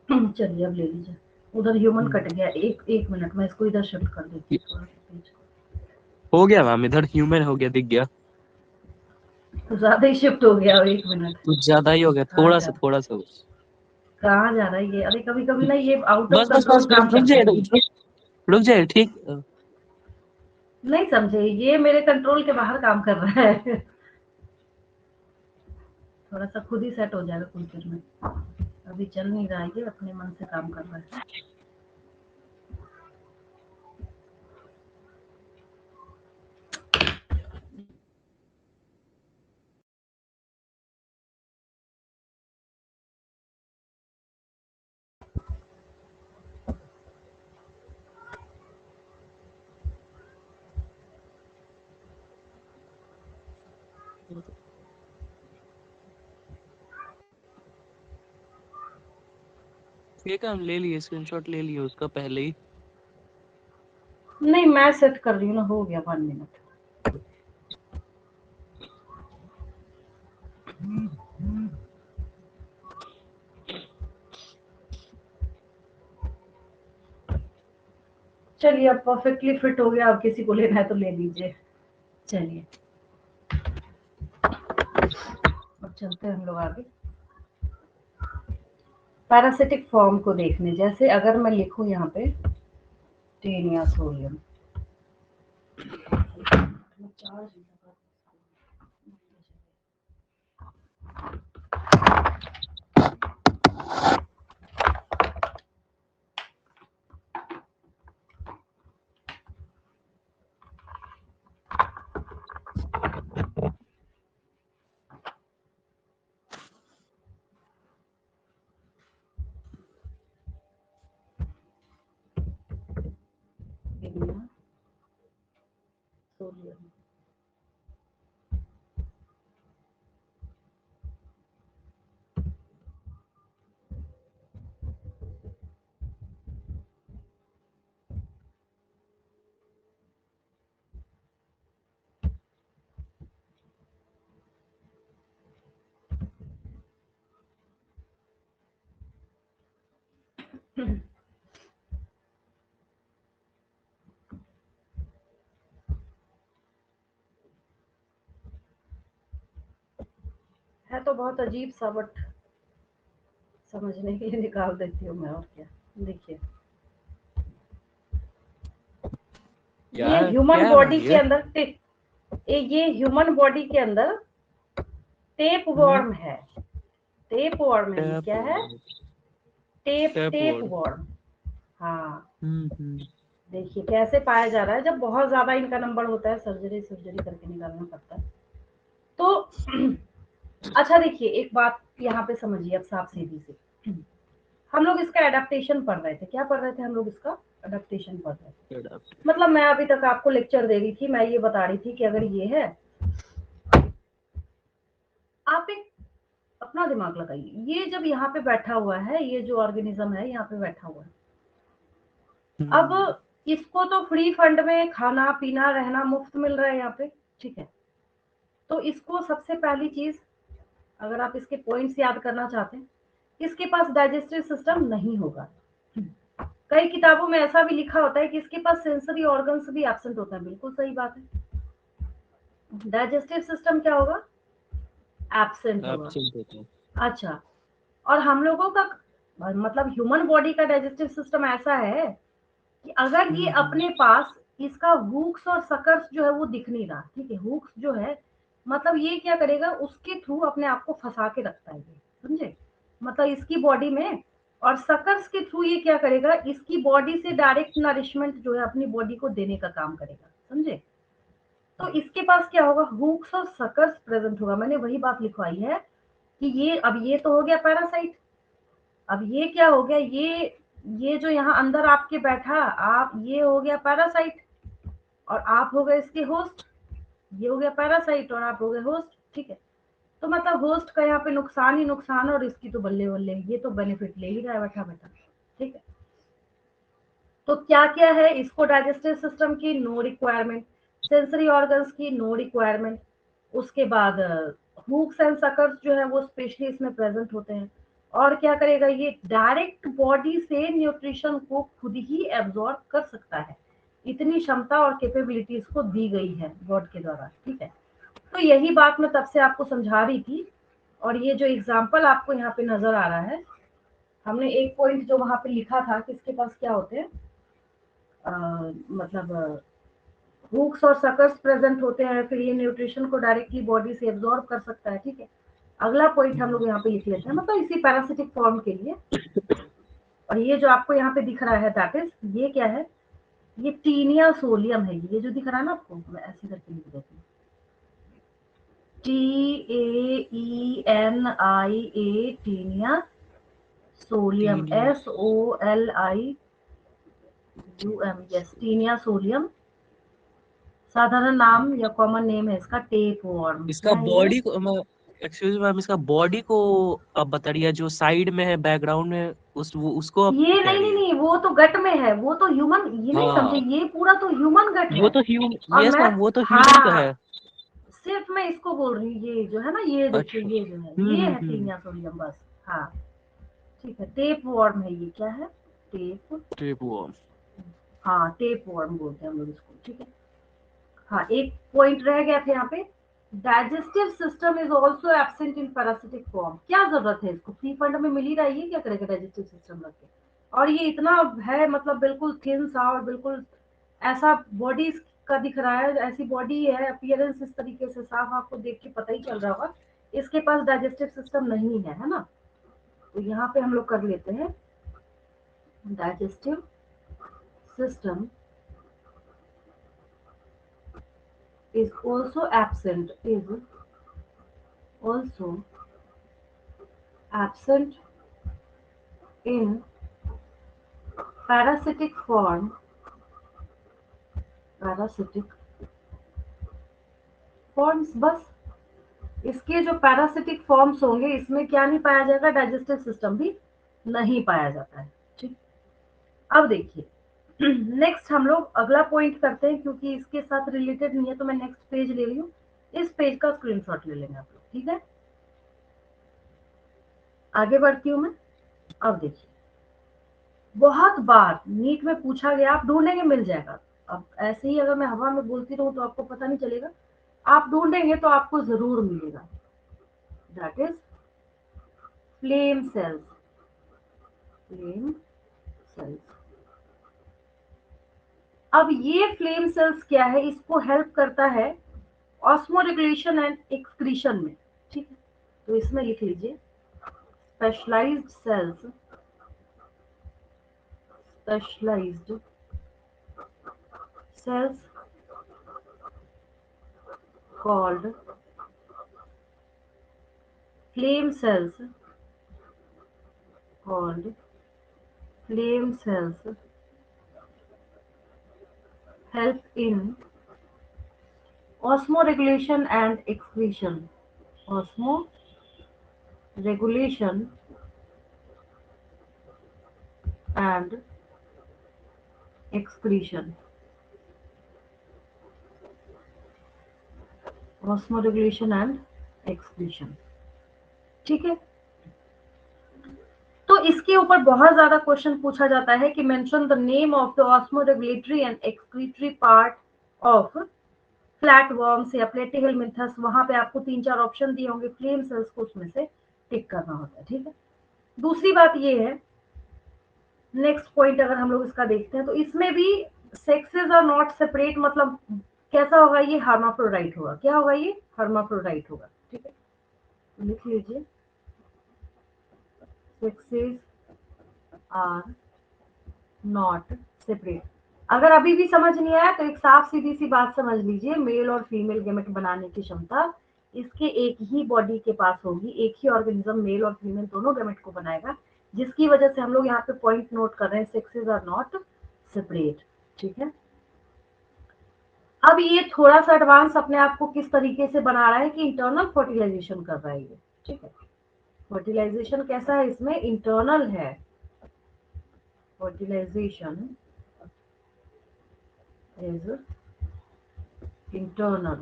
मैं चलिए अब ले लीजिए, उधर ह्यूमन कट गया, एक मिनट मैं इसको इधर शिफ्ट कर देती हूँ थोड़ा सा पेज को। हो गया मैम, इधर ह्यूमन हो गया, दिख गया। तो ज्यादा ही शिफ्ट हो गया, एक मिनट, कुछ ज्यादा ही हो गया, कहाँ थोड़ा जा सा बस। कहाँ जा रहा है ये? अरे कभी कभी ना ये आउट ऑफ बस बस कंट्रोल बस काम रुक करता जाइए, है ये, रुक जाइए, ठीक। नहीं समझे, ये मेरे कंट्रोल के बाहर काम कर रहा है थोड़ा सा खुद ही सेट हो जाएगा कुछ देर में। अभी चल नहीं रहा है, ये अपने मन से काम कर रहा है। ठीक है, हम ले लिए, स्क्रीनशॉट ले लिए उसका पहले ही। नहीं, मैं सेट कर रही हूँ ना, हो गया 5 मिनट। चलिए, अब परफेक्टली फिट हो गया, अब किसी को लेना है तो ले लीजिए। चलिए, अब चलते हैं हम लोग आगे पैरासिटिक फॉर्म को देखने। जैसे अगर मैं लिखूं यहाँ पे टेनिया सोडियम, टेनिया सोडियम। है तो बहुत अजीब सा, बट समझने के लिए निकाल देती हूँ मैं, और क्या। देखिए, ये यार ह्यूमन क्या बॉडी है के ये? अंदर ये ह्यूमन बॉडी के अंदर टेप हम्म, वॉर्म है। टेप वॉर्म है, ये टैप क्या है? Word. Tape tap tape word. Worm. हाँ, हम्म। देखिए कैसे पाया जा रहा है। जब बहुत ज्यादा इनका नंबर होता है, सर्जरी सर्जरी करके निकालना पड़ता है। तो अच्छा, देखिए एक बात यहाँ पे समझिए, अब साफ सीधी से हम लोग इसका एडेप्टेशन पढ़ रहे थे। क्या पढ़ रहे थे हम लोग? इसका एडेप्टेशन पढ़ रहे थे। अडाप्ट। मतलब मैं अभी तक आपको लेक्चर दे रही थी, मैं ये बता रही थी कि अगर ये है, आप एक अपना दिमाग लगाइए। ये जब यहाँ पे बैठा हुआ है, ये जो ऑर्गेनिज्म है यहाँ पे बैठा हुआ है, अब इसको तो फ्री फंड में खाना पीना रहना मुफ्त मिल रहा है यहाँ पे, ठीक है। तो इसको सबसे पहली चीज, अगर आप इसके पॉइंट्स याद करना चाहते हैं, इसके पास डाइजेस्टिव सिस्टम नहीं होगा। कई किताबों में ऐसा भी लिखा होता है कि इसके पास सेंसरी ऑर्गन्स भी एब्सेंट होता है। बिल्कुल सही बात है। डाइजेस्टिव सिस्टम क्या होगा? एब्सेंट होगा। एब्सेंट होता है। अच्छा, और हम लोगों का मतलब ह्यूमन बॉडी का डाइजेस्टिव सिस्टम ऐसा है कि अगर ये हम्म। अपने पास, इसका हुक्स और सकर्स जो है वो दिख नहीं रहा, ठीक है। हुक्स जो है, मतलब ये क्या करेगा, उसके थ्रू अपने आप को फंसा के रखता है ये, समझे? मतलब इसकी बॉडी में, और सकर्स के थ्रू ये क्या करेगा, इसकी बॉडी से डायरेक्ट नरिशमेंट जो है अपनी बॉडी को देने का काम करेगा, समझे? तो इसके पास क्या होगा, हुक्स और सकर्स प्रेजेंट होगा। मैंने वही बात लिखवाई है कि ये, अब ये तो हो गया पैरासाइट। अब ये क्या हो गया, ये जो यहाँ अंदर आपके बैठा, आप, ये हो गया पैरासाइट, और आप हो गए इसके होस्ट। ये हो गया पैरासाइट और आप हो गए होस्ट, ठीक है। तो मतलब होस्ट का यहाँ पे नुकसान ही नुकसान है, और इसकी तो बल्ले बल्ले, ये तो बेनिफिट ले ही रहा है बैठा बैठा, ठीक है। तो क्या क्या है, इसको डाइजेस्टिव सिस्टम की नो रिक्वायरमेंट, सेंसरी ऑर्गन्स की नो रिक्वायरमेंट, उसके बाद हुक्स एंड सकर्स जो है वो स्पेशली इसमें प्रेजेंट होते हैं। और क्या करेगा, ये डायरेक्ट बॉडी से न्यूट्रिशन को खुद ही एब्जॉर्ब कर सकता है। इतनी क्षमता और कैपेबिलिटी इसको दी गई है गॉड के द्वारा, ठीक है। तो यही बात मैं तब से आपको समझा रही थी। और ये जो एग्जाम्पल आपको यहाँ पे नजर आ रहा है, हमने एक पॉइंट जो वहां पे लिखा था कि इसके पास क्या होते हैं, मतलब हुक्स और सकर्स प्रेजेंट होते हैं, फिर ये न्यूट्रिशन को डायरेक्टली बॉडी से एब्जॉर्ब कर सकता है, ठीक है। अगला पॉइंट हम लोग यहाँ पे लिख लेते हैं, मतलब इसी पैरासिटिक फॉर्म के लिए। और ये जो आपको यहाँ पे दिख रहा है दैट इज, ये क्या है, ये टीनिया सोलियम है। ये जो दिख रहा है ना आपको, मैं ऐसे करके लिख देती हूँ, TAENIA, taenia solium, SOLIUM, yes, taenia solium. साधारण नाम या कॉमन नेम है इसका टेप वॉर्म। इसका बॉडी को, एक्सक्यूज मैम, इसका बॉडी को अब बताइए, जो साइड में है बैकग्राउंड में, उसको आप ये कह नहीं रही नहीं है? नहीं, वो तो गट में है, वो तो ह्यूमन, ये नहीं समझे, हाँ, ये पूरा तो ह्यूमन गट वो है। तो ह्यूमन, और यस मैं, मैम, वो तो ह्यूमन का है। हाँ, सिर्फ मैं इसको बोल रही हूँ, ये जो है ना, ये देखिए, अच्छा। ये जो है, ये है टीनिया सोडियम, बस। हाँ ठीक है, टेप वॉर्म है ये, क्या है, टेप, टेप वो। हाँ टेप वॉर्म बोलते हैं हम लोग इसको, ठीक है। हाँ, एक पॉइंट रह गया था यहाँ पे, digestive system is also absent in parasitic form. क्या जरूरत है इसको, फ्री फंड में मिल ही रहा है, ये क्या करेगा डाइजेस्टिव सिस्टम रख के। और ये इतना है, मतलब बिल्कुल थिन सा और बिल्कुल ऐसा बॉडी का दिख रहा है, ऐसी बॉडी है, अपीयरेंस इस तरीके से, साफ आपको देख के पता ही चल रहा होगा इसके पास डाइजेस्टिव सिस्टम नहीं है ना। तो यहाँ पे हम लोग कर लेते हैं, digestive system is also absent, is also absent in parasitic form, parasitic forms। बस इसके जो पैरासिटिक फॉर्म्स होंगे इसमें क्या नहीं पाया जाएगा, डाइजेस्टिव सिस्टम भी नहीं पाया जाता है, ठीक। अब देखिए नेक्स्ट हम लोग अगला पॉइंट करते हैं, क्योंकि इसके साथ रिलेटेड नहीं है तो मैं नेक्स्ट पेज ले रही हूँ, इस पेज का स्क्रीनशॉट ले लेंगे आप लोग, ठीक है। आगे बढ़ती हूँ मैं। अब देखिए, बहुत बार नीट में पूछा गया, आप ढूंढेंगे मिल जाएगा। अब ऐसे ही अगर मैं हवा में बोलती रहूं तो आपको पता नहीं चलेगा, आप ढूंढेंगे तो आपको जरूर मिलेगा। That is flame cells, flame cells. अब ये फ्लेम सेल्स क्या है, इसको हेल्प करता है ऑस्मोरेगुलेशन एंड एक्सक्रीशन में, ठीक है। तो इसमें लिख लीजिए, specialised cells, specialised cells called flame cells, called flame cells help in osmoregulation and excretion, osmoregulation and excretion, osmoregulation and excretion, ठीक है। तो इसके ऊपर बहुत ज्यादा क्वेश्चन पूछा जाता है कि mention the name of the osmoregulatory and excretory part of flat worms या प्लेटिहेलमिंथस। वहां पे आपको 3-4 ऑप्शन दिए होंगे, फ्लेम सेल्स को उसमें से टिक करना होता है, ठीक है। दूसरी बात ये है, नेक्स्ट पॉइंट अगर हम लोग इसका देखते हैं तो इसमें भी सेक्सेस आर नॉट सेपरेट, मतलब कैसा होगा, ये हर्माफ्रोडाइट होगा। क्या होगा, ये हर्माफ्रोडाइट होगा, ठीक है। लिख लीजिए, सेक्सेस आर नॉट सेपरेट। अगर अभी भी समझ नहीं आया तो एक साफ सीधी सी बात समझ लीजिए, मेल और फीमेल गेमेट बनाने की क्षमता इसके एक ही बॉडी के पास होगी, एक ही ऑर्गेनिज्म मेल और फीमेल दोनों गेमेट को बनाएगा, जिसकी वजह से हम लोग यहाँ पे पॉइंट नोट कर रहे हैं, सेक्सेस आर नॉट सेपरेट, ठीक है। अब ये थोड़ा सा एडवांस अपने आप को किस तरीके से बना रहा है कि इंटरनल फर्टिलाइजेशन कर रहा है ये, ठीक है। फर्टिलाइजेशन कैसा है, इसमें इंटरनल है, fertilisation is internal,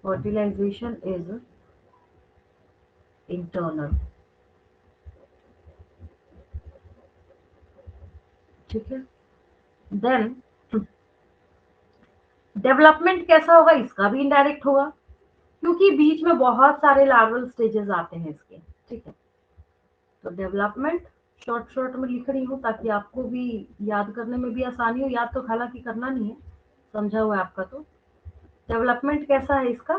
fertilization is internal, ठीक है। देन डेवलपमेंट कैसा होगा, इसका भी इनडायरेक्ट होगा, क्योंकि बीच में बहुत सारे लार्वल स्टेजेस आते हैं इसके, ठीक है। तो डेवलपमेंट शॉर्ट शॉर्ट में लिख रही हूँ ताकि आपको भी याद करने में भी आसानी हो, याद तो हालांकि करना नहीं है, समझा हुआ है आपका। तो डेवलपमेंट कैसा है इसका,